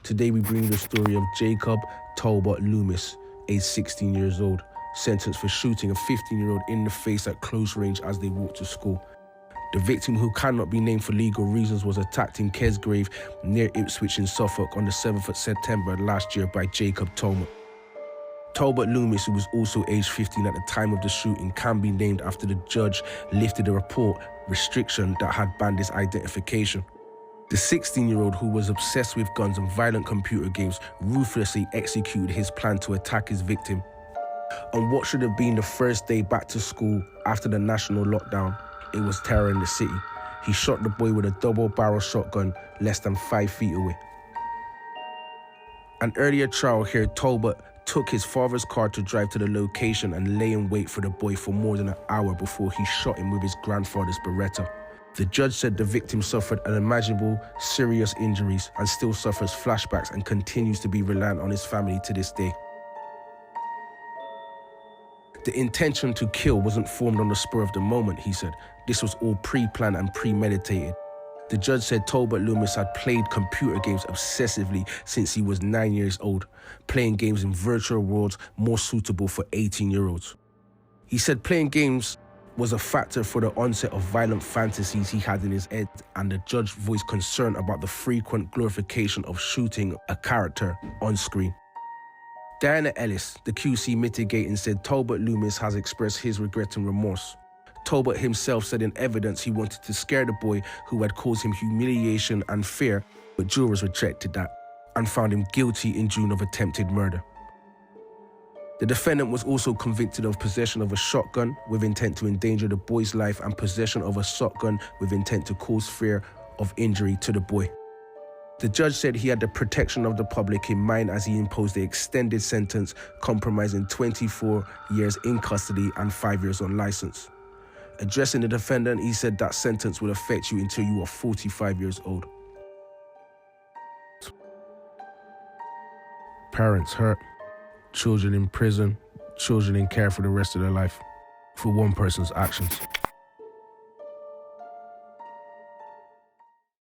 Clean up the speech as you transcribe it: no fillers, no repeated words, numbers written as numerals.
Today we bring you the story of Jacob Talbot-Lummis, aged 16 years old, sentenced for shooting a 15-year-old in the face at close range as they walked to school. The victim, who cannot be named for legal reasons, was attacked in Kesgrave near Ipswich in Suffolk on the 7th of September last year by Jacob Talbot. Talbot-Lummis, who was also aged 15 at the time of the shooting, can be named after the judge lifted a report restriction that had banned his identification. The 16-year-old, who was obsessed with guns and violent computer games, ruthlessly executed his plan to attack his victim. On what should have been the first day back to school after the national lockdown, it was terror in the city. He shot the boy with a double-barrel shotgun less than 5 feet away. An earlier trial here, Talbot took his father's car to drive to the location and lay in wait for the boy for more than an hour before he shot him with his grandfather's Beretta. The judge said the victim suffered unimaginable serious injuries and still suffers flashbacks and continues to be reliant on his family to this day. The intention to kill wasn't formed on the spur of the moment, he said. This was all pre-planned and premeditated. The judge said Talbot-Lummis had played computer games obsessively since he was 9 years old, playing games in virtual worlds more suitable for 18-year-olds. He said playing games was a factor for the onset of violent fantasies he had in his head, and the judge voiced concern about the frequent glorification of shooting a character on screen. Diana Ellis, the QC mitigating, said Talbot-Lummis has expressed his regret and remorse. Talbot himself said in evidence he wanted to scare the boy who had caused him humiliation and fear, but jurors rejected that and found him guilty in June of attempted murder. The defendant was also convicted of possession of a shotgun with intent to endanger the boy's life and possession of a shotgun with intent to cause fear of injury to the boy. The judge said he had the protection of the public in mind as he imposed the extended sentence comprising 24 years in custody and 5 years on license. Addressing the defendant, he said that sentence will affect you until you are 45 years old. Parents hurt, children in prison, children in care for the rest of their life for one person's actions.